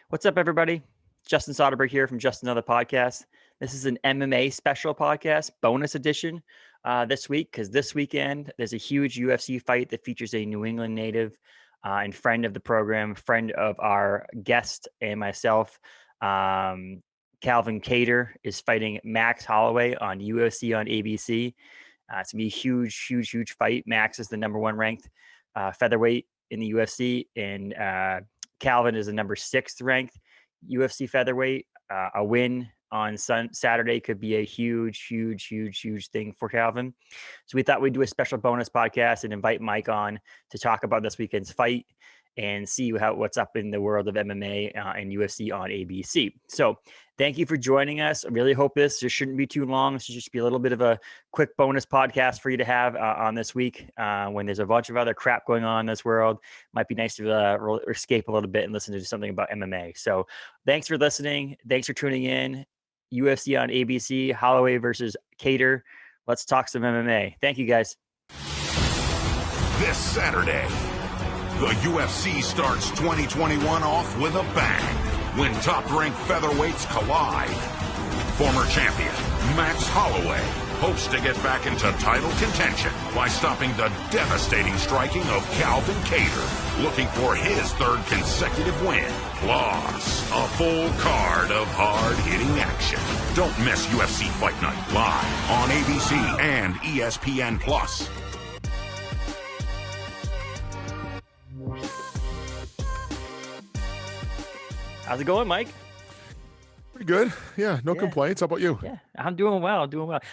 What's up, everybody? Justin Soderberg here from Just Another Podcast. This is an MMA Special podcast, bonus edition this week, because this weekend there's a huge UFC fight that features a New England native and friend of the program, friend of our guest and myself. Calvin Kattar is fighting Max Holloway on UFC on ABC. It's going to be a huge fight. Max is the number one ranked featherweight in the UFC, and Calvin is the number 6th ranked UFC featherweight. A win on Saturday could be a huge thing for Calvin. So we thought we'd do a special bonus podcast and invite Mike on to talk about this weekend's fight and see what's up in the world of MMA and UFC on ABC. So thank you for joining us. I really hope this shouldn't be too long. This should just be a little bit of a quick bonus podcast for you to have on this week when there's a bunch of other crap going on in this world. Might be nice to escape a little bit and listen to something about MMA. So thanks for listening. Thanks for tuning in. UFC on ABC, Holloway versus Kattar. Let's talk some MMA. Thank you, guys. This Saturday, the UFC starts 2021 off with a bang when top-ranked featherweights collide. Former champion Max Holloway hopes to get back into title contention by stopping the devastating striking of Calvin Kattar, looking for his 3rd consecutive win. Plus, a full card of hard-hitting action. Don't miss UFC Fight Night live on ABC and ESPN+. How's it going, Mike? Pretty good. Yeah, no complaints. How about you? Yeah, I'm doing well.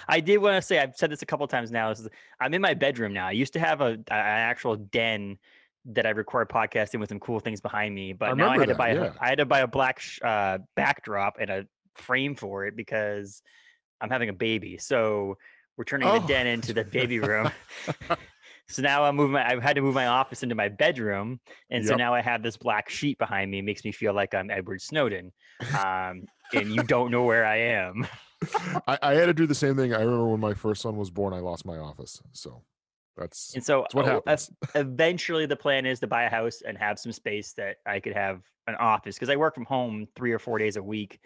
I did want to say, I've said this a couple times now, I'm in my bedroom now. I used to have an actual den that I record podcasting with some cool things behind me, but now I had to buy a black backdrop and a frame for it because I'm having a baby. So we're turning the den into the baby room. So now I had to move my office into my bedroom. And so now I have this black sheet behind me. It makes me feel like I'm Edward Snowden. And you don't know where I am. I had to do the same thing. I remember when my first son was born, I lost my office. So that's what happens. Eventually the plan is to buy a house and have some space that I could have an office, because I work from home 3 or 4 days a week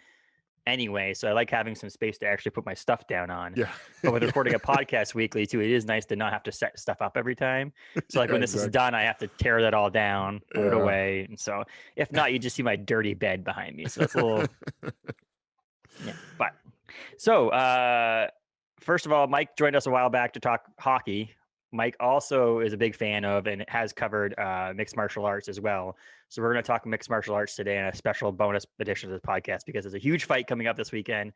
anyway. So I like having some space to actually put my stuff down on. Yeah. But with recording a podcast weekly too, it is nice to not have to set stuff up every time. So like when this is done, I have to tear that all down, put it away. And so if not, you just see my dirty bed behind me. So it's a little, but so, first of all, Mike joined us a while back to talk hockey. Mike also is a big fan of and has covered mixed martial arts as well. So we're going to talk mixed martial arts today in a special bonus edition of the podcast, because there's a huge fight coming up this weekend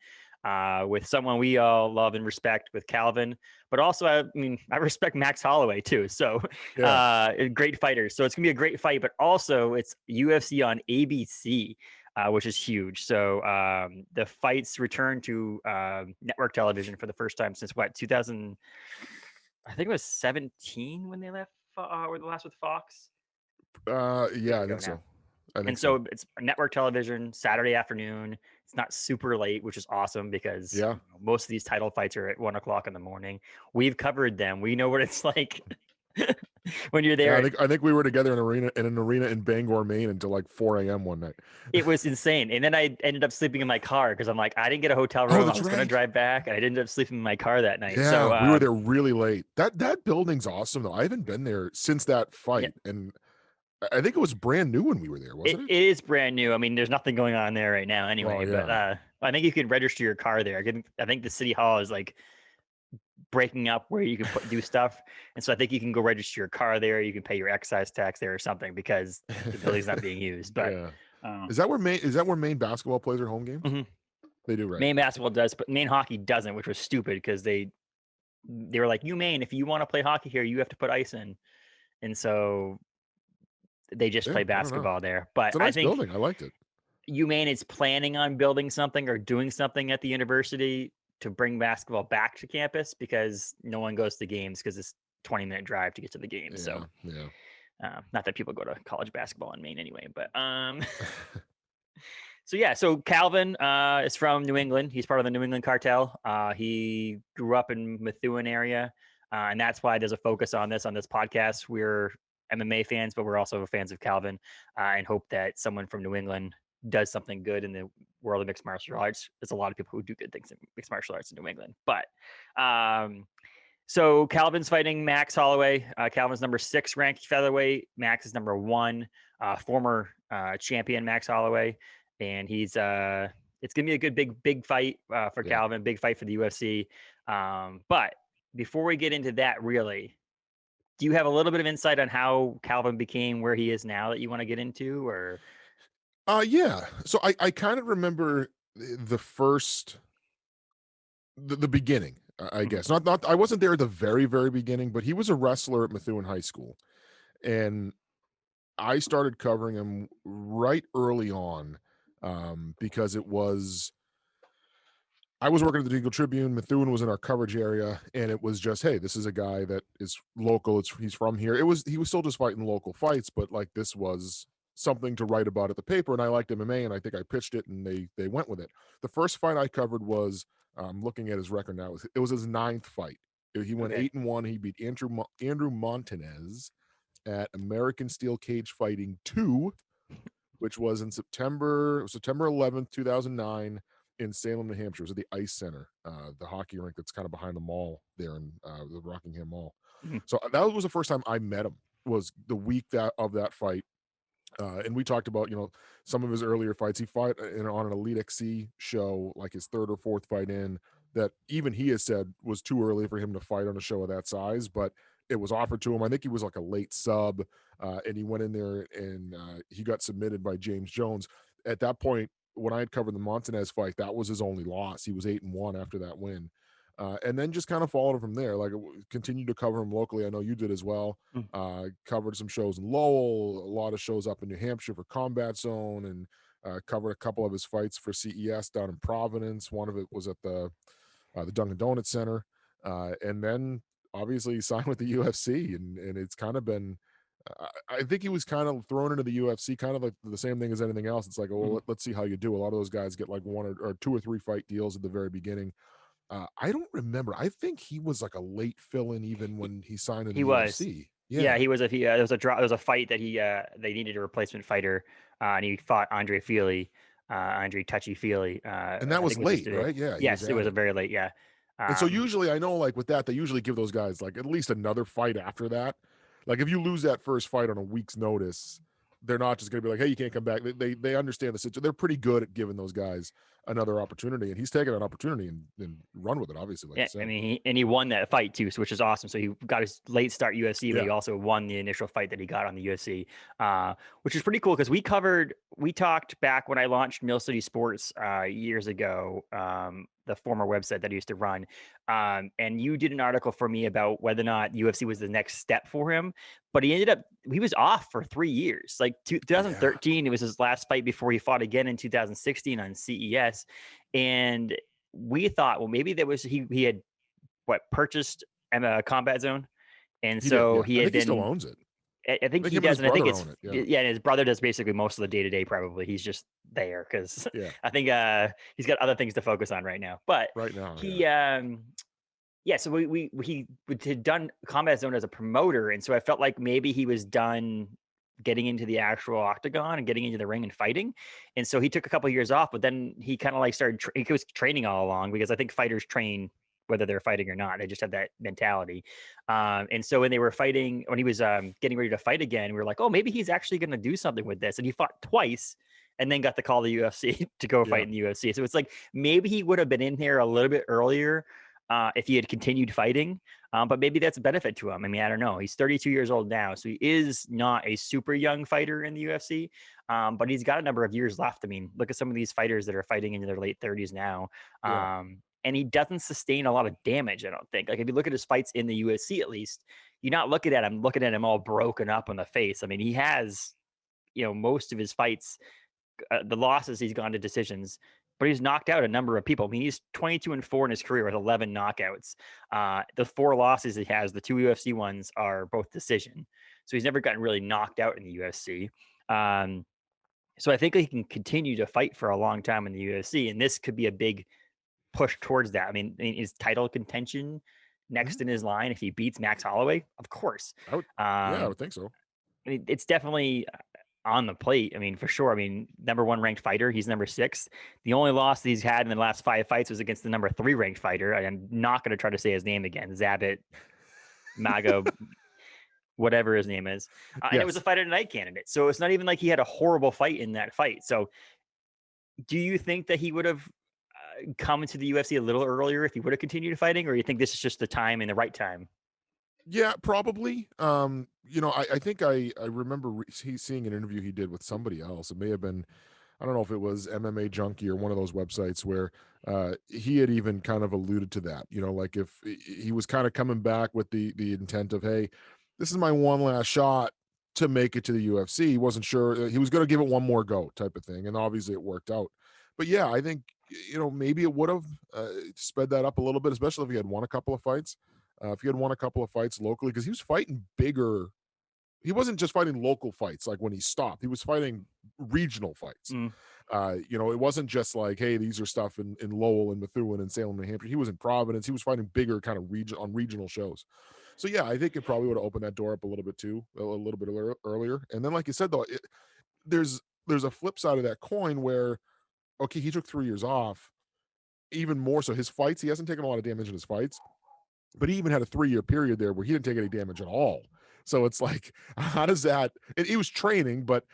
with someone we all love and respect, with Calvin. But also, I respect Max Holloway too. So great fighters. So it's going to be a great fight, but also it's UFC on ABC. Which is huge. So the fights return to network television for the first time since 2000. I think it was 17 when they left, or the last with Fox. I think so. So it's network television Saturday afternoon. It's not super late, which is awesome, because most of these title fights are at 1 o'clock in the morning. We've covered them. We know what it's like. When you're there. I think we were together in an arena in Bangor, Maine until like 4 a.m. one night. It was insane. And then I ended up sleeping in my car because I'm like, I didn't get a hotel room. I was going to drive back, and I ended up sleeping in my car that night. Yeah, so we were there really late. That building's awesome though. I haven't been there since that fight. And I think it was brand new when we were there, wasn't it? It is brand new. I mean, there's nothing going on there right now anyway, but I think you can register your car there. I think the city hall is like breaking up where you can do stuff, and so I think you can go register your car there. You can pay your excise tax there or something, because the building's not being used. But is that where Maine basketball plays their home games? Mm-hmm. They do, right? Maine basketball does, but Maine hockey doesn't, which was stupid, because they were like, you Maine, if you want to play hockey here, you have to put ice in, and so they just play basketball there. But it's a nice building. I liked it. Maine is planning on building something or doing something at the university to bring basketball back to campus, because no one goes to games, because it's 20-minute drive to get to the games. So not that people go to college basketball in Maine anyway, but so Calvin is from New England. He's part of the New England cartel. He grew up in Methuen area, and that's why there's a focus on this podcast. We're MMA fans, but we're also fans of Calvin, and hope that someone from New England does something good in the world of mixed martial arts. There's a lot of people who do good things in mixed martial arts in New England. But so Calvin's fighting Max Holloway. Calvin's number 6 ranked featherweight. Max is number 1, former champion Max Holloway. And he's it's gonna be a good big fight for Calvin, big fight for the UFC. But before we get into that, really, do you have a little bit of insight on how Calvin became where he is now that you want to get into, or? Yeah. So I kind of remember the first, the beginning, I guess. Not I wasn't there at the very, very beginning, but he was a wrestler at Methuen High School. And I started covering him right early on, because I was working at the Eagle Tribune. Methuen was in our coverage area, and it was just, hey, this is a guy that is local. He's from here. He was still just fighting local fights, but like this was something to write about at the paper. And I liked MMA, and I think I pitched it, and they went with it. The first fight I covered was, looking at his record now, it was his 9th fight. He went 8-1. He beat Andrew Montanez at American Steel Cage Fighting 2, which was in September. It was September 11th, 2009. In Salem, New Hampshire. It was at the Ice Center, the hockey rink that's kind of behind the mall there in the Rockingham Mall. So that was the first time I met him, was the week of that fight. And we talked about, some of his earlier fights. He fought on an Elite XC show, like his 3rd or 4th fight in, that even he has said was too early for him to fight on a show of that size, but it was offered to him. I think he was like a late sub, and he went in there and he got submitted by James Jones. At that point, when I had covered the Montanez fight, that was his only loss. He was 8-1 after that win. And then just kind of followed him from there. Like, continued to cover him locally. I know you did as well. Covered some shows in Lowell, a lot of shows up in New Hampshire for Combat Zone, and covered a couple of his fights for CES down in Providence. One of it was at the Dunkin' Donuts Center. And then obviously he signed with the UFC, and it's kind of been, I think he was kind of thrown into the UFC, kind of like the same thing as anything else. It's like, well, let's see how you do. A lot of those guys get like 1 or 2 or 3 fight deals at the very beginning. I don't remember. I think he was like a late fill-in even when he signed in the UFC. Yeah, he was. There was a fight that they needed a replacement fighter, and he fought Andre Feely, Andre Touchy Feely. And that was late, right? Yeah. Yes, it was a very late. Yeah. And so usually, I know, like with that, they usually give those guys like at least another fight after that. Like if you lose that first fight on a week's notice, they're not just going to be like, hey, you can't come back. They understand the situation. They're pretty good at giving those guys another opportunity, and he's taken an opportunity and run with it, obviously. Like yeah, I mean, he won that fight too, which is awesome. So he got his late start UFC, but he also won the initial fight that he got on the UFC, which is pretty cool because we talked back when I launched Mill City Sports years ago, the former website that I used to run. And you did an article for me about whether or not UFC was the next step for him, but he was off for 3 years. Like 2013, it was his last fight before he fought again in 2016 on CES. And we thought, well, maybe he had purchased Combat Zone. And he had he still owns it. I think he does, and I think it's and his brother does basically most of the day-to-day. Probably he's just there because I think he's got other things to focus on right now. But right now, so he had done Combat Zone as a promoter, and so I felt like maybe he was done getting into the actual octagon and getting into the ring and fighting, and so he took a couple of years off. But then he kind of like started. He was training all along because I think fighters train whether they're fighting or not. They just have that mentality. And so when they were fighting, when he was getting ready to fight again, we were like, oh, maybe he's actually going to do something with this. And he fought twice and then got the call to the UFC to go fight in the UFC. So it's like, maybe he would have been in here a little bit earlier if he had continued fighting. But maybe that's a benefit to him. I mean, I don't know. He's 32 years old now, so he is not a super young fighter in the UFC, but he's got a number of years left. I mean, look at some of these fighters that are fighting into their late 30s now. And he doesn't sustain a lot of damage, I don't think. Like if you look at his fights in the UFC, at least, you're not looking at him all broken up on the face. I mean, he has, most of his fights, the losses, he's gone to decisions, but he's knocked out a number of people. I mean, he's 22-4 in his career with 11 knockouts. The 4 losses he has, the 2 UFC ones, are both decision. So he's never gotten really knocked out in the UFC. So I think he can continue to fight for a long time in the UFC, and this could be a big push towards that. I mean, is title contention next in his line if he beats Max Holloway? Of course. I would think so. I mean, it's definitely on the plate. I mean, for sure. I mean, number 1 ranked fighter. He's number 6. The only loss that he's had in the last 5 fights was against the number 3 ranked fighter. I'm not going to try to say his name again. Zabit Mago, whatever his name is. And it was a Yes. fight of the night candidate. So it's not even like he had a horrible fight in that fight. So do you think that he would have come into the UFC a little earlier if he would have continued fighting, or you think this is just the time and the right time? Yeah, probably. I think I remember seeing an interview he did with somebody else. It may have been, I don't know if it was MMA Junkie or one of those websites where he had even kind of alluded to that. Like if he was kind of coming back with the intent of, hey, this is my one last shot to make it to the UFC. He wasn't sure he was going to give it one more go, type of thing, and obviously it worked out. But yeah, I think maybe it would have sped that up a little bit, especially if he had won a couple of fights. If he had won a couple of fights locally, because he was fighting bigger. He wasn't just fighting local fights like when he stopped. He was fighting regional fights. Mm. It wasn't just like, hey, these are stuff in Lowell and Methuen and Salem, New Hampshire. He was in Providence. He was fighting bigger kind of regional shows. So yeah, I think it probably would have opened that door up a little bit too, a little bit earlier. And then, like you said, though, there's a flip side of that coin where, okay, he took 3 years off. Even more so, his fights, he hasn't taken a lot of damage in his fights, but he even had a 3-year period there where he didn't take any damage at all. So it's like, how does that? And he was training, but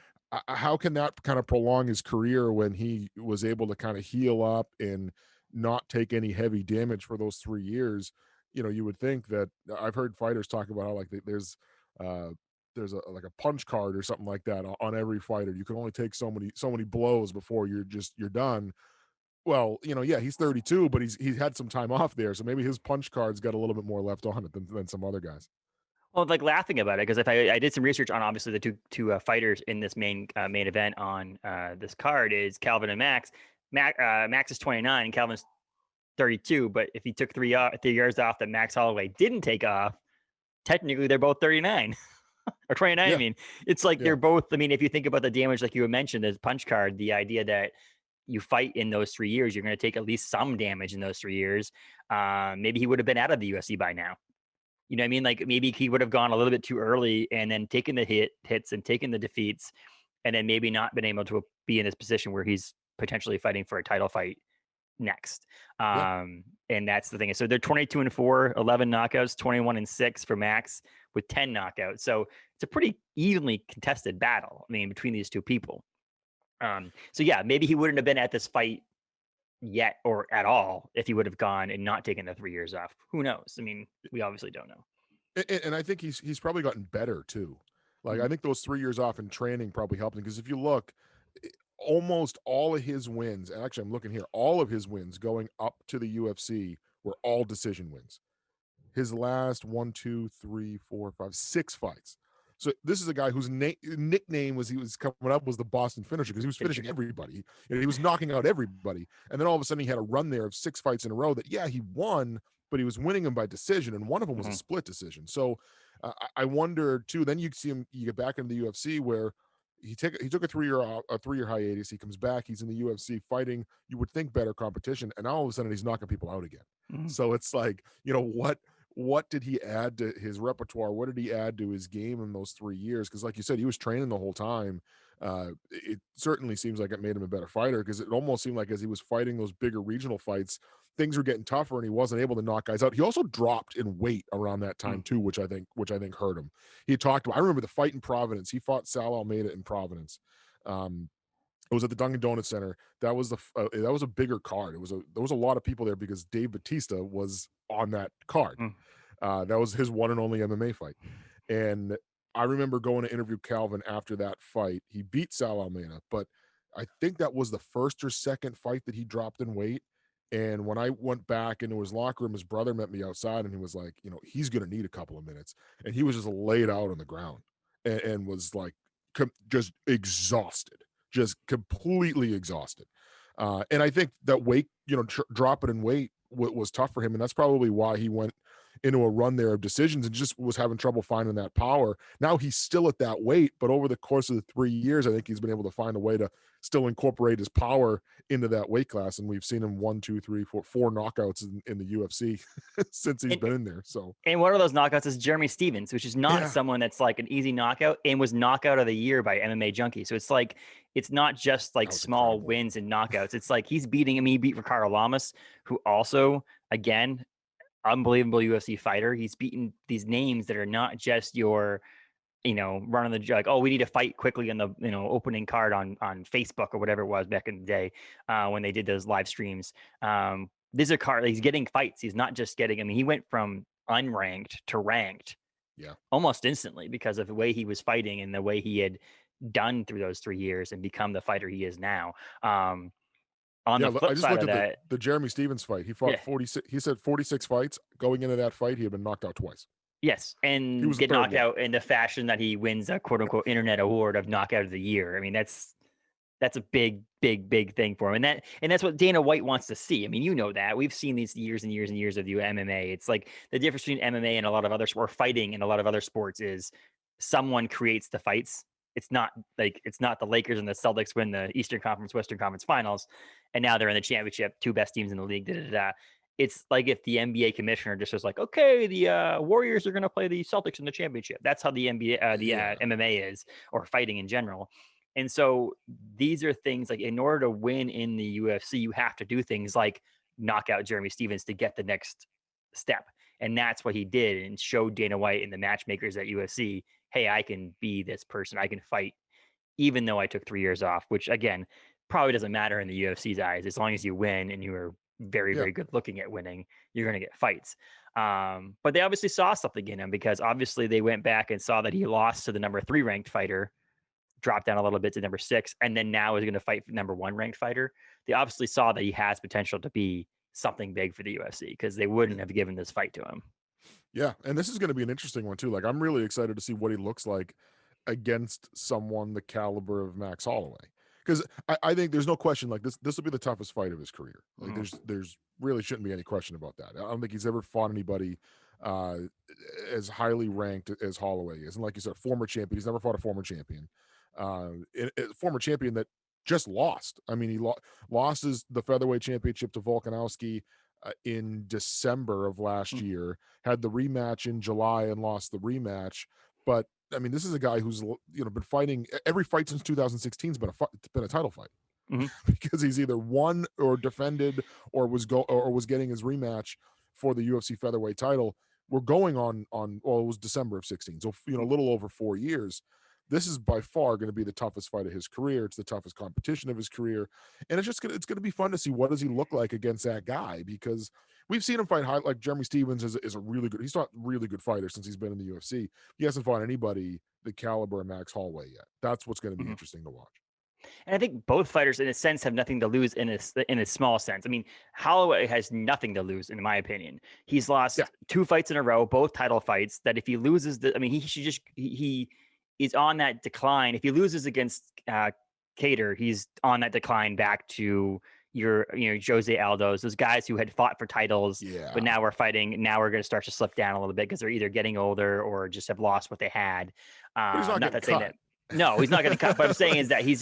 how can that kind of prolong his career when he was able to kind of heal up and not take any heavy damage for those 3 years? You would think that I've heard fighters talk about how like uh, there's a like a punch card or something like that on every fighter. You can only take so many blows before you're done. Well, yeah, he's 32, but he's had some time off there, so maybe his punch card's got a little bit more left on it than some other guys. Well, like laughing about it, because if I did some research on obviously the two fighters in this main event on this card is Calvin and Max. Max is 29 and Calvin's 32, but if he took 3 years off that Max Holloway didn't take off, technically they're both 39 or 29. Yeah. I mean, it's like Yeah. they're both. I mean, if you think about the damage, like you mentioned, as punch card, the idea that you fight in those 3 years, you're going to take at least some damage in those 3 years. Maybe he would have been out of the UFC by now. You know what I mean? Like maybe he would have gone a little bit too early and then taken the hits and taken the defeats, and then maybe not been able to be in this position where he's potentially fighting for a title fight next. Yeah. And that's the thing. So they're 22-4, 11 knockouts, 21-6 for Max with 10 knockouts. So it's a pretty evenly contested battle. I mean, between these two people. So yeah, maybe he wouldn't have been at this fight yet or at all if he would have gone and not taken the 3 years off. Who knows? I mean, we obviously don't know. And I think he's probably gotten better too. Like, Mhm. I think those 3 years off in training probably helped him, because if you look, almost all of his wins, and actually I'm looking here, all of his wins going up to the UFC were all decision wins. His last 1, 2, 3, 4, 5, 6 fights. So this is a guy whose nickname was, he was coming up, was the Boston Finisher, because he was finishing everybody. He was knocking out everybody. And then all of a sudden he had a run there of 6 fights in a row that, yeah, he won, but he was winning them by decision, and one of them was a split decision. So I wonder too. Then you see him, you get back into the UFC where he took a 3-year hiatus. He comes back. He's in the UFC fighting, you would think, better competition, and now all of a sudden he's knocking people out again. Mhm. So it's like, what did he add to his repertoire? What did he add to his game in those 3 years? Because like you said, he was training the whole time. It certainly seems like it made him a better fighter, because it almost seemed like as he was fighting those bigger regional fights, things were getting tougher and he wasn't able to knock guys out. He also dropped in weight around that time too, which I think hurt him. He talked about, I remember the fight in Providence. He fought Sal Almeida in Providence. It was at the Dunkin' Donuts Center. That was that was a bigger card. There was a lot of people there because Dave Bautista was on that card. Mm. That was his one and only MMA fight. And I remember going to interview Calvin after that fight. He beat Sal Almeida, but I think that was the first or second fight that he dropped in weight. And when I went back into his locker room, his brother met me outside and he was like, he's going to need a couple of minutes. And he was just laid out on the ground and was like just exhausted, just completely exhausted. And I think that weight, dropping in weight was tough for him. And that's probably why he went into a run there of decisions and just was having trouble finding that power. Now he's still at that weight, but over the course of the 3 years, I think he's been able to find a way to still incorporate his power into that weight class. And we've seen him 1, 2, 3, 4, 4 knockouts in the UFC since he's And been in there. So and one of those knockouts is Jeremy Stevens, which is not yeah, someone that's like an easy knockout and was knockout of the year by MMA Junkie. So it's like, it's not just like that was small incredible. wins and knockouts. It's like he's beating him. He beat Ricardo Lamas, who also, again, unbelievable UFC fighter. He's beaten these names that are not just your, running the jug. Oh, we need to fight quickly in the, opening card on Facebook or whatever it was back in the day when they did those live streams. These are cards. He's getting fights. He's not just getting. I mean, he went from unranked to ranked Yeah. almost instantly because of the way he was fighting and the way he had done through those 3 years and become the fighter he is now. On the Yeah, I flip just side looked of at that, the Jeremy Stevens fight. He fought yeah, 46. He said 46 fights. Going into that fight, he had been knocked out twice. yes, He and was the get third knocked one. out in the fashion that he wins a quote unquote internet award of knockout of the year. I mean, that's a big, big, big thing for him. And that's what Dana White wants to see. I mean, you know that. We've seen these years and years and years of the MMA. It's like the difference between MMA and a lot of other sport fighting and a lot of other sports is someone creates the fights. It's not the Lakers and the Celtics win the Eastern Conference, Western Conference finals, and now they're in the championship, two best teams in the league. Da, da, da. It's like if the NBA commissioner just was like, okay, the Warriors are going to play the Celtics in the championship. That's how the Yeah. MMA is, or fighting in general. And so these are things like in order to win in the UFC, you have to do things like knock out Jeremy Stevens to get the next step. And that's what he did and showed Dana White and the matchmakers at UFC, hey, I can be this person. I can fight even though I took 3 years off, which again, probably doesn't matter in the UFC's eyes. As long as you win and you are very, Yeah. very good looking at winning, you're going to get fights. But they obviously saw something in him because obviously they went back and saw that he lost to the number 3 ranked fighter, dropped down a little bit to number 6, and then now is going to fight for number 1 ranked fighter. They obviously saw that he has potential to be something big for the UFC because they wouldn't have given this fight to him. Yeah, and this is going to be an interesting one too. Like, I'm really excited to see what he looks like against someone the caliber of Max Holloway, because I think there's no question like this will be the toughest fight of his career. Like, Mhm. there's really shouldn't be any question about that. I don't think he's ever fought anybody uh, as highly ranked as Holloway is, and like you said, former champion. He's never fought a former champion, a former champion that just lost. I mean, he lost the featherweight championship to Volkanovski in December of last year, had the rematch in July and lost the rematch. But I mean, this is a guy who's been fighting every fight since 2016 has been a title fight Mhm. because he's either won or defended or was getting his rematch for the UFC featherweight title. We're going on well, it was December of 16, so a little over 4 years. This is by far going to be the toughest fight of his career. It's the toughest competition of his career, and it's gonna be fun to see what does he look like against that guy, because we've seen him fight high. Like Jeremy Stevens is a really good. He's not really good fighter since he's been in the UFC. He hasn't fought anybody the caliber of Max Holloway yet. That's what's going to be Mhm. interesting to watch. And I think both fighters, in a sense, have nothing to lose in a small sense. I mean, Holloway has nothing to lose, in my opinion. He's Yeah, lost 2 fights in a row, both title fights. That if he loses, I mean, he should just he is on that decline. If he loses against Kattar, he's on that decline back to your Jose Aldo's, those guys who had fought for titles, but yeah. now we're fighting. Now we're going to start to slip down a little bit because they're either getting older or just have lost what they had. But he's not Not getting that saying cut. that. No, he's not getting cut. But I'm saying is that he's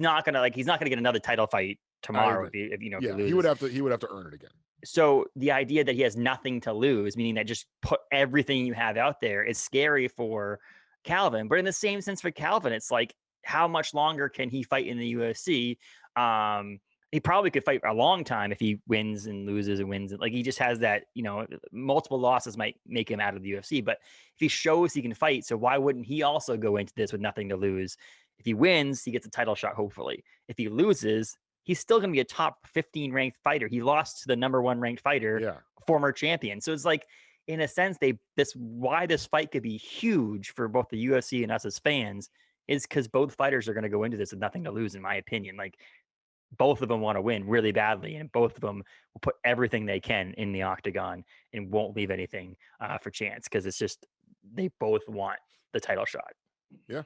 not gonna get another title fight I tomorrow agree. if he Yeah, he would loses. have to earn it again. So the idea that he has nothing to lose, meaning that just put everything you have out there, is scary for Calvin. But in the same sense for Calvin, it's like how much longer can he fight in the UFC? He probably could fight a long time if he wins and loses and wins. Like he just has that, multiple losses might make him out of the UFC. But if he shows he can fight, so why wouldn't he also go into this with nothing to lose? If he wins, he gets a title shot, hopefully. If he loses, he's still going to be a top 15 ranked fighter. He lost to the number 1 ranked fighter, Yeah, former champion. So it's like, in a sense, why this fight could be huge for both the UFC and us as fans is because both fighters are going to go into this with nothing to lose, in my opinion. Like both of them want to win really badly, and both of them will put everything they can in the octagon and won't leave anything for chance because it's just they both want the title shot. yeah.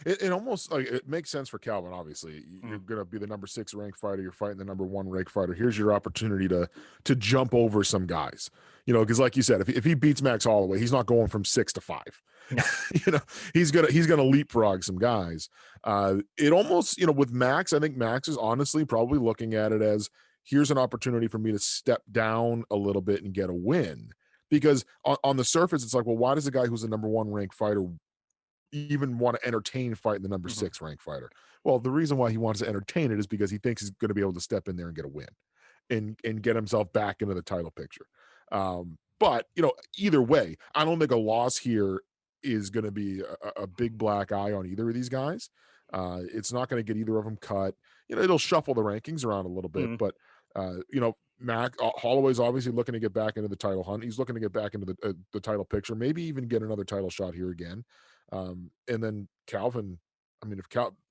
It almost like it makes sense for Calvin. Obviously, you're Mhm. going to be the number 6 ranked fighter. You're fighting the number 1 ranked fighter. Here's your opportunity to jump over some guys. Because like you said, if he beats Max Holloway, he's not going from 6 to 5. No. He's gonna leapfrog some guys. It almost with Max, I think Max is honestly probably looking at it as here's an opportunity for me to step down a little bit and get a win. Because on the surface, it's like, well, why does a guy who's the number 1 ranked fighter even want to entertain fighting the number Mhm. 6 ranked fighter? Well, the reason why he wants to entertain it is because he thinks he's going to be able to step in there and get a win and get himself back into the title picture. But either way, I don't think a loss here is going to be a big black eye on either of these guys. It's not going to get either of them cut. It'll shuffle the rankings around a little bit, Mhm. but Holloway's obviously looking to get back into the title hunt. He's looking to get back into the title picture, maybe even get another title shot here again. And then Calvin, I mean,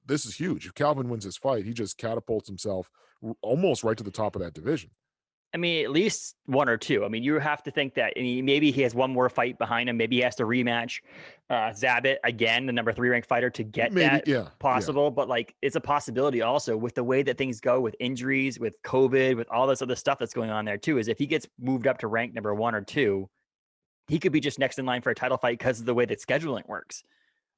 this is huge. If Calvin wins this fight, he just catapults himself almost right to the top of that division. I mean, at least one or two. I mean, you have to think that maybe he has one more fight behind him. Maybe he has to rematch Zabit again, the number 3 ranked fighter, to get Maybe, that yeah. possible. But like, it's a possibility also with the way that things go with injuries, with COVID, with all this other stuff that's going on there too. Is if he gets moved up to rank number 1 or 2, he could be just next in line for a title fight because of the way that scheduling works.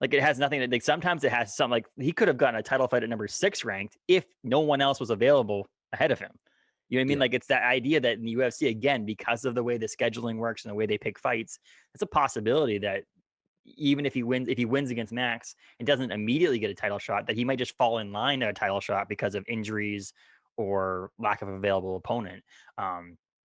Like, it has nothing to, like, sometimes it has something, like he could have gotten a title fight at number 6 ranked if no one else was available ahead of him. You know what I mean? Yeah. Like, it's that idea that in the UFC, again, because of the way the scheduling works and the way they pick fights, it's a possibility that even if he wins against Max and doesn't immediately get a title shot, that he might just fall in line at a title shot because of injuries or lack of available opponent,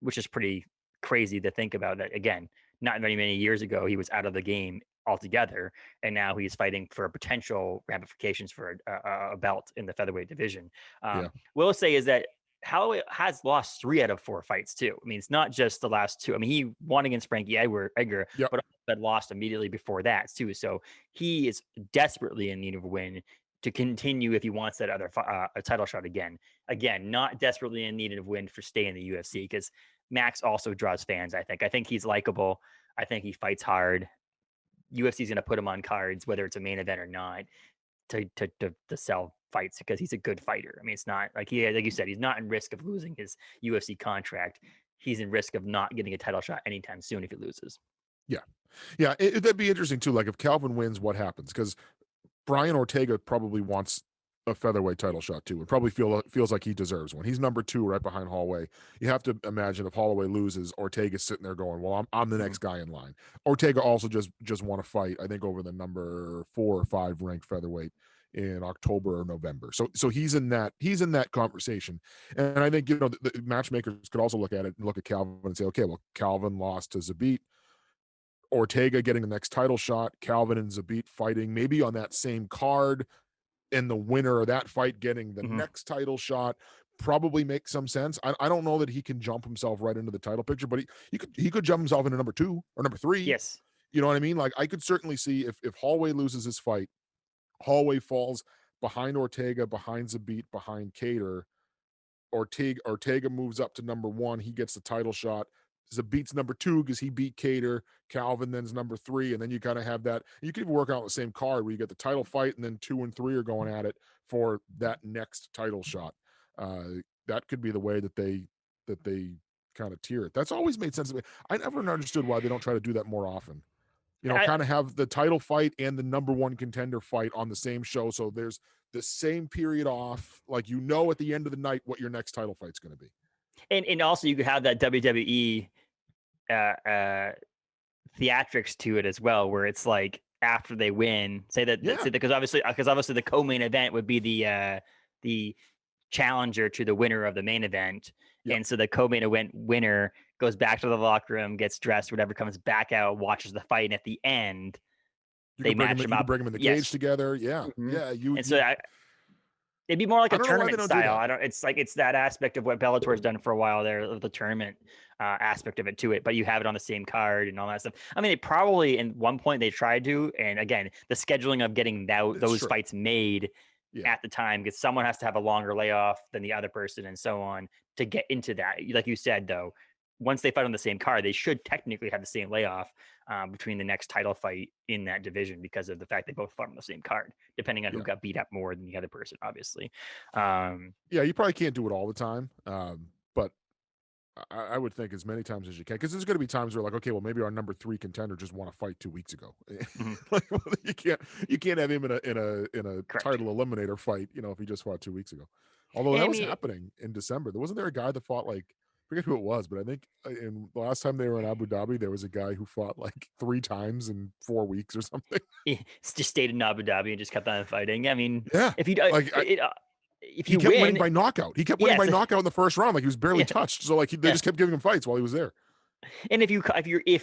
which is pretty crazy to think about. That again, not many years ago, he was out of the game altogether, and now he's fighting for potential ramifications for a belt in the featherweight division. Yeah. What I'll say is that Holloway has lost 3 out of 4 fights too. I mean, it's not just the last 2. I mean, he won against Frankie Edgar, Yep. but had lost immediately before that too. So he is desperately in need of a win to continue if he wants that other a title shot again. Again, not desperately in need of win for stay in the UFC, because Max also draws fans. I think he's likable. I think he fights hard. UFC is going to put him on cards, whether it's a main event or not, to sell fights because he's a good fighter. I mean, it's not like like you said, he's not in risk of losing his UFC contract. He's in risk of not getting a title shot anytime soon if he loses. Yeah. Yeah. That'd be interesting too. Like if Calvin wins, what happens? Because Brian Ortega probably wants a featherweight title shot too. It probably feels like he deserves one. He's number 2 right behind Holloway. You have to imagine if Holloway loses, Ortega's sitting there going, "Well, I'm the next guy in line." Ortega also just won a fight, I think, over the number 4 or 5 ranked featherweight in October or November. So he's in that conversation. And I think the matchmakers could also look at it and look at Calvin and say, okay, well, Calvin lost to Zabit. Ortega getting the next title shot, Calvin and Zabit fighting maybe on that same card, and the winner of that fight getting the Mm-hmm. next title shot probably makes some sense. I don't know that he can jump himself right into the title picture, but he could jump himself into number 2 or number 3. Yes. You know what I mean? Like I could certainly see if Holloway loses his fight, Holloway falls behind Ortega, behind Zabit, behind Kattar. Ortega moves up to number 1. He gets the title shot. Zabit's number 2 because he beat Kattar. Calvin then's number 3, and then you kind of have that. You can even work out the same card where you get the title fight, and then 2 and 3 are going at it for that next title shot. That could be the way that they kind of tier it. That's always made sense to me. I never understood why they don't try to do that more often. I, Kind of have the title fight and the number 1 contender fight on the same show, so there's the same period off. Like at the end of the night what your next title fight's going to be. and also you could have that WWE theatrics to it as well, where it's like after they win, Yeah. because obviously the co-main event would be the challenger to the winner of the main event. Yep. And so the co-main event winner goes back to the locker room, gets dressed, whatever, comes back out, watches the fight, and at the end they match them You up. could bring them in the Yes. cage together. Yeah. Mhm. Yeah. And so it'd be more like I a don't know why they tournament don't do style. that. I don't. It's like it's that aspect of what Bellator's done for a while there, of the tournament aspect of it to it. But you have it on the same card and all that stuff. I mean, they probably in one point they tried to, and again, the scheduling of getting those true. fights made Yeah. at the time, because someone has to have a longer layoff than the other person, and so on to get into that. Like you said, though, once they fight on the same card, they should technically have the same layoff between the next title fight in that division because of the fact they both fought on the same card, depending on who got beat up more than the other person, obviously. Yeah, you probably can't do it all the time, but I would think as many times as you can, because there's going to be times where like, okay, well maybe our number 3 contender just won a fight 2 weeks ago. Like, well, you can't have him in a title eliminator fight, if he just fought 2 weeks ago. Although that was happening in December. Wasn't there a guy that fought like, I forget who it was, but I think in the last time they were in Abu Dhabi, there was a guy who fought like 3 times in 4 weeks or something. He just stayed in Abu Dhabi and just kept on fighting. I mean, yeah, if you if he kept winning by knockout. He kept winning by knockout in the first round. Like he was barely touched. So like they just kept giving him fights while he was there. And if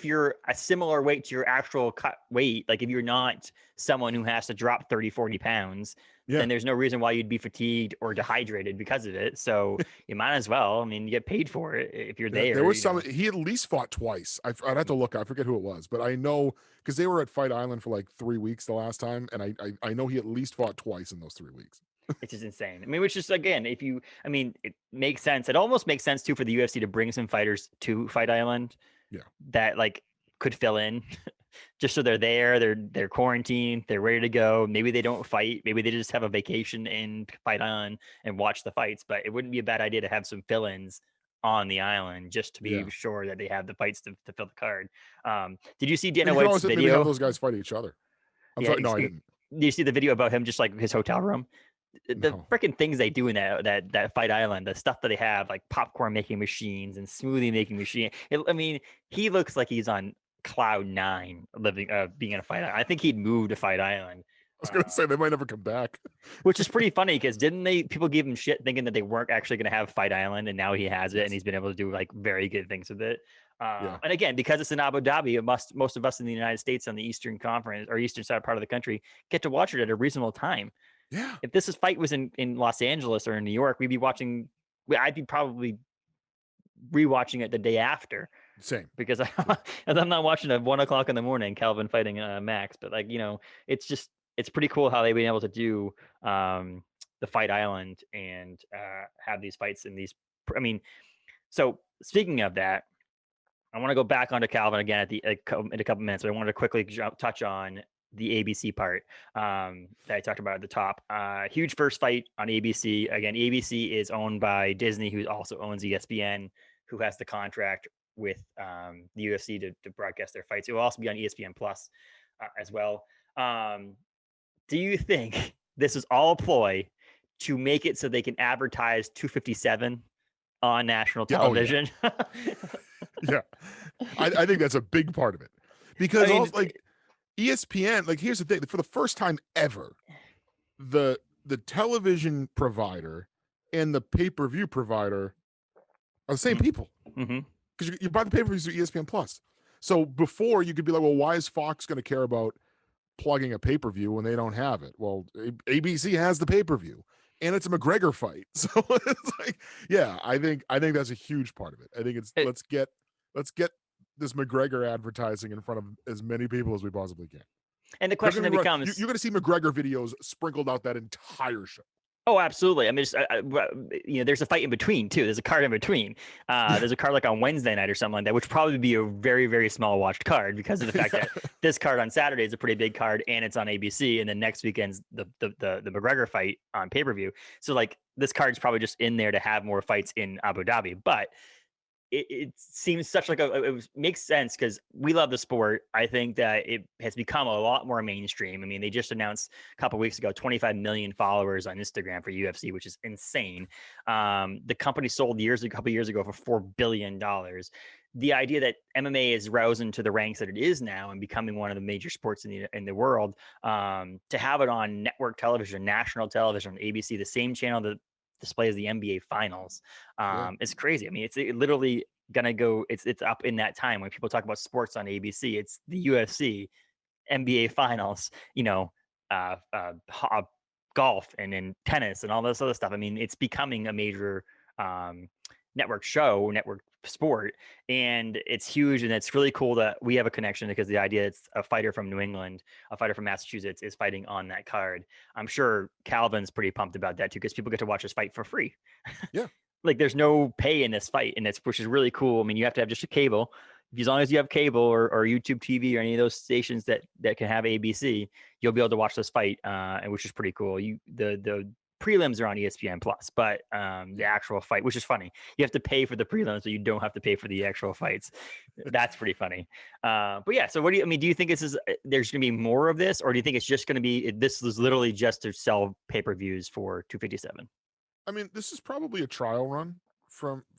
you're a similar weight to your actual cut weight, like if you're not someone who has to drop 30, 40 pounds, then there's no reason why you'd be fatigued or dehydrated because of it. So you might as well. I mean, you get paid for it if you're there. There was he at least fought twice. I'd have to look. I forget who it was, but I know because they were at Fight Island for like 3 weeks the last time. And I know he at least fought twice in those 3 weeks. It's just insane. I mean, which is again, it makes sense. It almost makes sense too for the UFC to bring some fighters to Fight Island. Yeah. That like could fill in just so they're there, they're quarantined, they're ready to go. Maybe they don't fight. Maybe they just have a vacation in Fight Island and watch the fights, but it wouldn't be a bad idea to have some fill-ins on the island just to be sure that they have the fights to fill the card. Did you see Dana White's video? Maybe have those guys fight each other. Sorry, no, I didn't. Did you see the video about him just like his hotel room? The freaking things they do in that Fight Island, the stuff that they have, like popcorn making machines and smoothie making machine. I mean, he looks like he's on cloud 9 living, being in a Fight Island. I think he'd move to Fight Island. I was going to say they might never come back. Which is pretty funny because people give him shit thinking that they weren't actually going to have Fight Island, and now he has it and he's been able to do like very good things with it. And again, because it's in Abu Dhabi, most of us in the United States on the Eastern Conference or Eastern side part of the country get to watch it at a reasonable time. Yeah. If this fight was in Los Angeles or in New York, I'd be probably rewatching it the day after. Same. Because I'm not watching at 1 o'clock in the morning, Calvin fighting Max. But like, it's pretty cool how they've been able to do the Fight Island and have these fights in these. I mean, so speaking of that, I want to go back onto Calvin again in a couple minutes. But I wanted to quickly touch on the ABC part that I talked about at the top. Huge first fight on ABC. Again, ABC is owned by Disney, who also owns ESPN, who has the contract with the UFC to broadcast their fights. It will also be on ESPN Plus as well. Do you think this is all a ploy to make it so they can advertise 257 on national television? Yeah. I think that's a big part of it. Because ESPN, like here's the thing, for the first time ever, the television provider and the pay-per-view provider are the same people. Because you buy the pay-per-views through ESPN Plus. So before you could be like, well, why is Fox going to care about plugging a pay-per-view when they don't have it? Well, ABC has the pay-per-view and it's a McGregor fight. So it's like, yeah, I think that's a huge part of it. I think it's let's get this McGregor advertising in front of as many people as we possibly can. And the question then becomes, you're going to see McGregor videos sprinkled out that entire show. Oh, absolutely. I mean, there's a fight in between too. There's a card in between. There's a card like on Wednesday night or something like that, which would probably be a very, very small watched card because of the fact that this card on Saturday is a pretty big card and it's on ABC, and then next weekend's the McGregor fight on pay-per-view. So like this card's probably just in there to have more fights in Abu Dhabi, but it seems such like it makes sense because we love the sport. I think that it has become a lot more mainstream. I mean, they just announced a couple of weeks ago 25 million followers on Instagram for UFC, which is insane. The company sold a couple of years ago for $4 billion. The idea that MMA is rousing to the ranks that it is now and becoming one of the major sports in the world, to have it on network television, national television, ABC, the same channel that displays the NBA finals, is crazy. I mean, it's literally gonna go. It's up in that time when people talk about sports on ABC. It's the UFC, NBA finals, golf and then tennis and all this other stuff. I mean, it's becoming a major network sport, and it's huge, and it's really cool that we have a connection because the idea it's a fighter from New England, a fighter from Massachusetts is fighting on that card. I'm sure Calvin's pretty pumped about that too because people get to watch this fight for free. Yeah. like there's no pay in this fight, and which is really cool. I mean, you have to have just a cable. As long as you have cable or YouTube TV or any of those stations that can have ABC, you'll be able to watch this fight, and which is pretty cool. The prelims are on ESPN Plus, but the actual fight, which is funny, you have to pay for the prelims, but you don't have to pay for the actual fights. That's pretty funny. But yeah, so do you think there's going to be more of this, or do you think it's just going to be, this is literally just to sell pay-per-views for 257? I mean, this is probably a trial run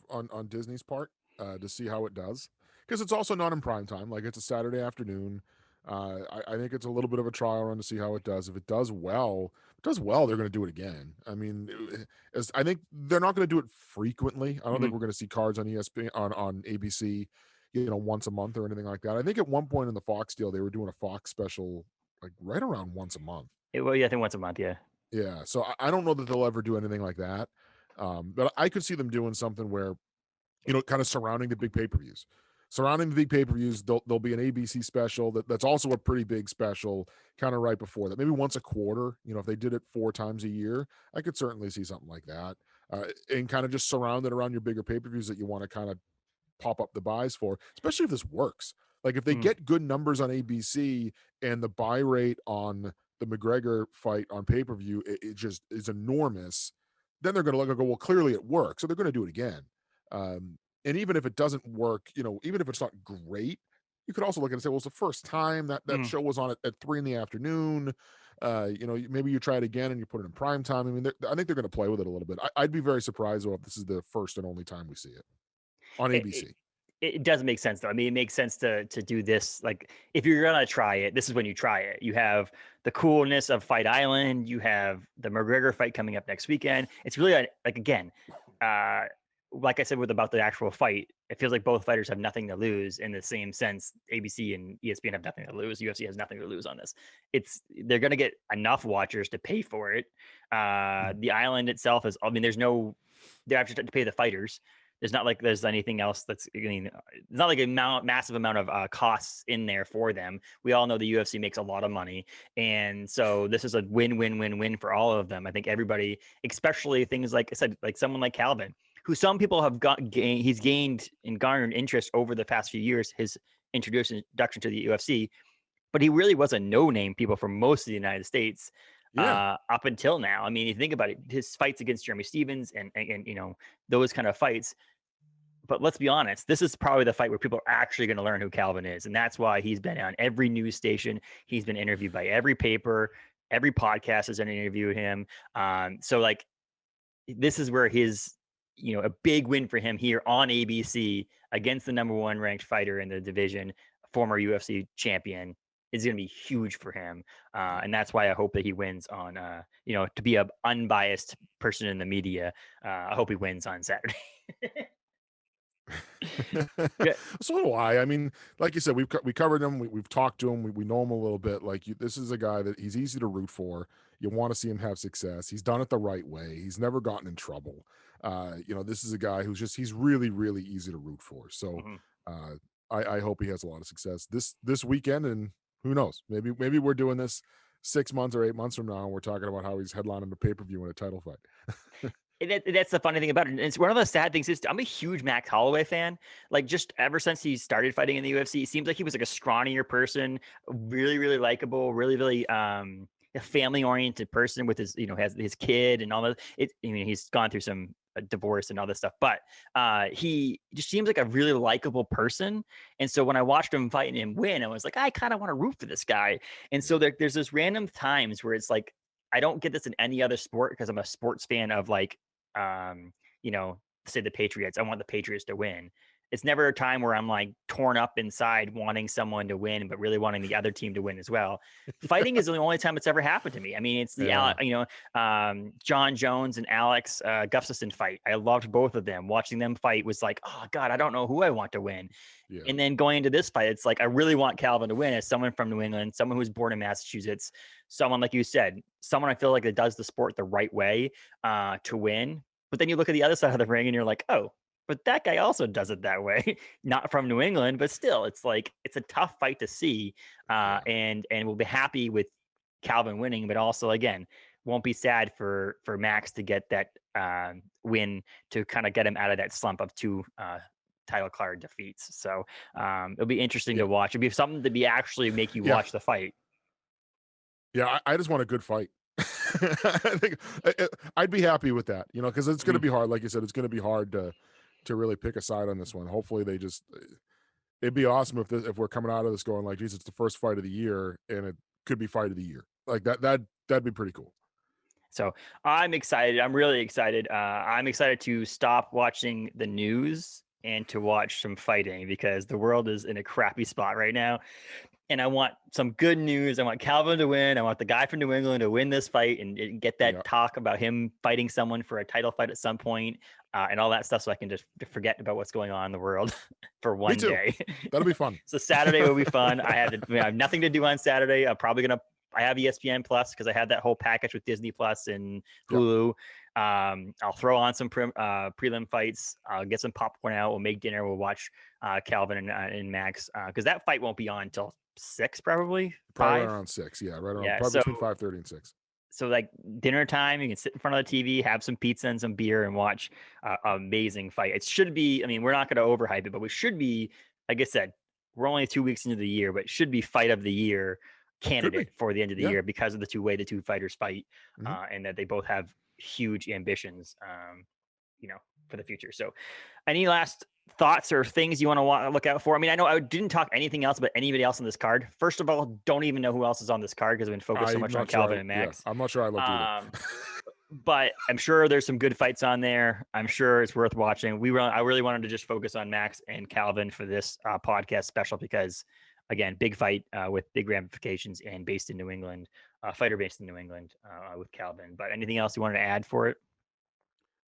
on Disney's part to see how it does, because it's also not in prime time. Like, it's a Saturday afternoon. I think it's a little bit of a trial run to see how it does. If it does well, they're going to do it again. I mean, I think they're not going to do it frequently. I don't think we're going to see cards on ESPN on ABC, once a month or anything like that. I think at one point in the Fox deal, they were doing a Fox special like right around once a month. Well, yeah, I think once a month, yeah. Yeah, so I don't know that they'll ever do anything like that, but I could see them doing something where, kind of surrounding the big pay-per-views. Surrounding the big pay-per-views, there'll be an ABC special that's also a pretty big special, kind of right before that. Maybe once a quarter. If they did it 4 times a year, I could certainly see something like that, and kind of just surround it around your bigger pay-per-views that you want to kind of pop up the buys for, especially if this works. Like, if they get good numbers on ABC and the buy rate on the McGregor fight on pay-per-view, it just is enormous, then they're going to look and go, well, clearly it works. So they're going to do it again. And even if it doesn't work, even if it's not great, you could also look at it and say, well, it's the first time that show was on at 3 p.m. Maybe you try it again and you put it in prime time. I mean, I think they're going to play with it a little bit. I'd be very surprised if this is the first and only time we see it on ABC. It does make sense, though. I mean, it makes sense to do this. Like, if you're gonna try it, this is when you try it. You have the coolness of Fight Island. You have the McGregor fight coming up next weekend. It's really like, again, like I said about the actual fight, it feels like both fighters have nothing to lose. In the same sense, ABC and ESPN have nothing to lose. UFC has nothing to lose on this. They're gonna get enough watchers to pay for it. The island itself is, I mean, they have to pay the fighters. There's not like there's anything else it's not like a massive amount of costs in there for them. We all know the UFC makes a lot of money. And so this is a win-win-win-win for all of them. I think everybody, especially things like I said, like someone like Calvin, who some people have he's gained and garnered interest over the past few years, his introduction to the UFC, but he really was a no-name people for most of the United States. Up until now. I mean, you think about it, his fights against Jeremy Stevens and those kind of fights. But let's be honest, this is probably the fight where people are actually going to learn who Calvin is. And that's why he's been on every news station. He's been interviewed by every paper. Every podcast has interviewed him. So like, this is where his, a big win for him here on ABC against the number 1 ranked fighter in the division, former UFC champion, is going to be huge for him. And that's why I hope that he wins on, to be an unbiased person in the media. I hope he wins on Saturday. So do I. I mean, like you said, we covered him. We've talked to him. We know him a little bit. Like, this is a guy that he's easy to root for. You want to see him have success. He's done it the right way. He's never gotten in trouble. This is a guy he's really, really easy to root for. So I hope he has a lot of success this weekend. And who knows? Maybe we're doing this 6 months or 8 months from now, and we're talking about how he's headlining a pay-per-view in a title fight. That's the funny thing about it. And it's one of the sad things is I'm a huge Max Holloway fan. Like, just ever since he started fighting in the UFC, it seems like he was like a scrawnier person, really, really likable, really, really a family-oriented person with his, has his kid and all that. He's gone through some divorce and all this stuff, but he just seems like a really likable person. And so when I watched him fight and him win, I was like, I kind of want to root for this guy. And so there's this random times where it's like, I don't get this in any other sport because I'm a sports fan of like, say the Patriots. I want the Patriots to win. It's never a time where I'm like torn up inside wanting someone to win, but really wanting the other team to win as well. Fighting is the only time it's ever happened to me. I mean, it's the, John Jones and Alex Gustafsson fight. I loved both of them. Watching them fight was like, oh God, I don't know who I want to win. Yeah. And then going into this fight, it's like, I really want Calvin to win as someone from New England, someone who's born in Massachusetts, someone, like you said, someone I feel like that does the sport the right way to win. But then you look at the other side of the ring and you're like, oh, but that guy also does it that way. Not from New England, but still, it's like, it's a tough fight to see. And we'll be happy with Calvin winning, but also, again, won't be sad for Max to get that win to kind of get him out of that slump of 2 title card defeats. So it'll be interesting to watch. It'll be something to be actually make you watch the fight. Yeah, I just want a good fight. I think I'd be happy with that, because it's going to be hard. Like you said, it's going to be hard to really pick a side on this one. Hopefully, it'd be awesome if we're coming out of this going like, geez, it's the first fight of the year, and it could be fight of the year. Like that'd be pretty cool. So I'm excited. I'm really excited. I'm excited to stop watching the news and to watch some fighting because the world is in a crappy spot right now. And I want some good news. I want Calvin to win. I want the guy from New England to win this fight and get that talk about him fighting someone for a title fight at some point, and all that stuff so I can just forget about what's going on in the world for one day. That'll be fun. So Saturday will be fun. I have nothing to do on Saturday. I have ESPN Plus because I have that whole package with Disney Plus and Hulu. I'll throw on some prelim fights. I'll get some popcorn out. We'll make dinner. We'll watch Calvin and Max because that fight won't be on until 6 probably. Probably around 6. Yeah, right around probably between 5:30 and 6. So like dinner time, you can sit in front of the TV, have some pizza and some beer, and watch an amazing fight. It should be. I mean, we're not going to overhype it, but we should be. Like I said, we're only 2 weeks into the year, but it should be fight of the year candidate for the end of the year because of the two fighters fight, and that they both have huge ambitions, for the future. So, any last thoughts or things you want to look out for? I mean, I know I didn't talk anything else about anybody else on this card. First of all, don't even know who else is on this card because I've been focused so much on Calvin and Max. Yeah, I'm not sure I looked either. But I'm sure there's some good fights on there. I'm sure it's worth watching. I really wanted to just focus on Max and Calvin for this podcast special because, again, big fight with big ramifications and based in New England, fighter based in New England with Calvin. But anything else you wanted to add for it?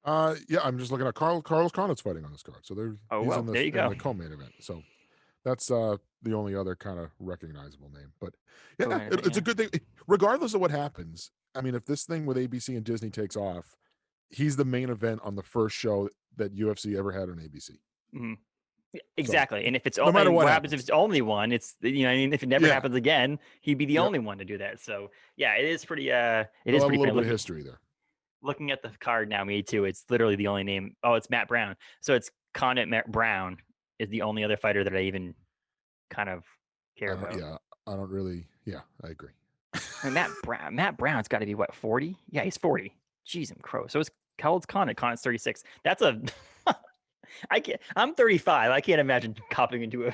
Yeah, I'm just looking at Carlos Condit's fighting on this card. So there you go. In the co-main event. So that's the only other kind of recognizable name. But yeah, it's a good thing. Regardless of what happens, I mean, if this thing with ABC and Disney takes off, he's the main event on the first show that UFC ever had on ABC. Mm-hmm. Exactly. So, and if it's no matter what happens if it's only one, it's if it never happens again, he'd be the only one to do that. So yeah, it is pretty is pretty a little bit of history there. Looking at the card now, me too. It's literally the only name. Oh, it's Matt Brown. So it's Condit Brown is the only other fighter that I even kind of care about. Yeah, I don't really. Yeah, I agree. And Matt Brown's got to be what, 40? Yeah, he's 40. Jeez, I'm crow. So how old's Condit? Condit's 36. That's I'm 35. I can't imagine copping into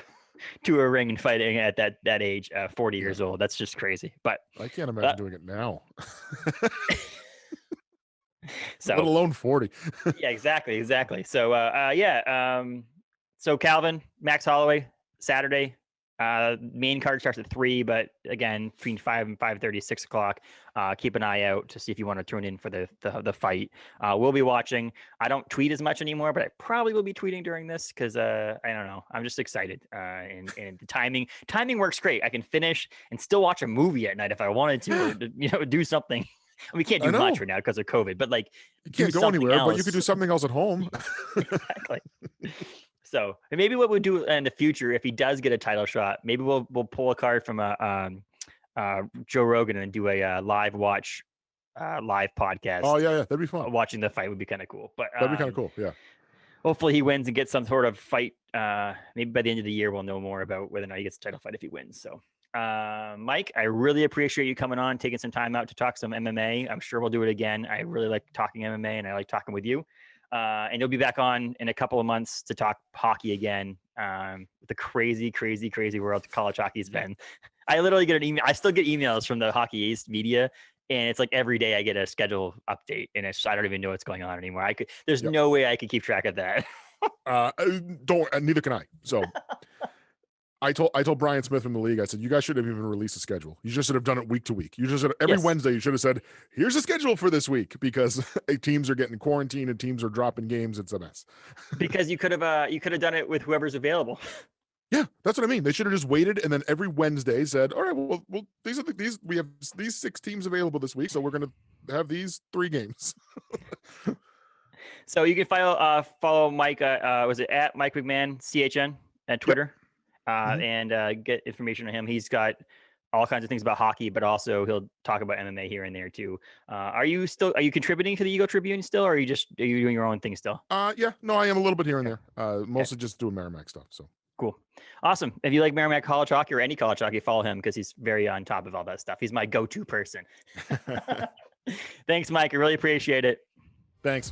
a ring and fighting at that age, 40 years old. That's just crazy. But I can't imagine doing it now. So let alone 40. Yeah, exactly. So so Calvin, Max Holloway, Saturday. Main card starts at 3, but again, between 5 and 5:30, 6 o'clock. Keep an eye out to see if you want to tune in for the fight. We'll be watching. I don't tweet as much anymore, but I probably will be tweeting during this because I don't know. I'm just excited. And the timing works great. I can finish and still watch a movie at night if I wanted to, do something. We can't do much right now because of COVID, but like you can't go anywhere, but you could do something else at home. Exactly. So maybe what we'll do in the future, if he does get a title shot, maybe we'll pull a card from Joe Rogan and do a live podcast. Oh yeah, that'd be fun. Watching the fight would be kind of cool. But that'd be kind of cool. Yeah. Hopefully he wins and gets some sort of fight. Maybe by the end of the year we'll know more about whether or not he gets a title fight if he wins. So. Mike, I really appreciate you coming on, taking some time out to talk some MMA. I'm sure we'll do it again. I really like talking MMA and I like talking with you. And you'll be back on in a couple of months to talk hockey again. The crazy world college hockey's been. I literally get an email. I still get emails from the Hockey East media, and it's like every day I get a schedule update, and I don't even know what's going on anymore. There's no way I could keep track of that. Neither can I. So. I told Brian Smith from the league, I said, you guys should have even released a schedule. You just should have done it week to week. You just every Wednesday, you should have said, here's a schedule for this week because teams are getting quarantined and teams are dropping games. It's a mess. Because you could have done it with whoever's available. Yeah, that's what I mean. They should have just waited and then every Wednesday said, all right, well we have these 6 teams available this week, so we're going to have these 3 games. So you can follow Mike. Was it at Mike McMahon CHN at Twitter? And get information on him. He's got all kinds of things about hockey, but also he'll talk about MMA here and there too. Are you contributing to the Eagle Tribune still, or are you doing your own thing still? Yeah, no, I am a little bit here and there. Mostly just doing Merrimack stuff. So cool. Awesome. If you like Merrimack college hockey or any college hockey, follow him because he's very on top of all that stuff. He's my go-to person. Thanks, Mike. I really appreciate it. Thanks.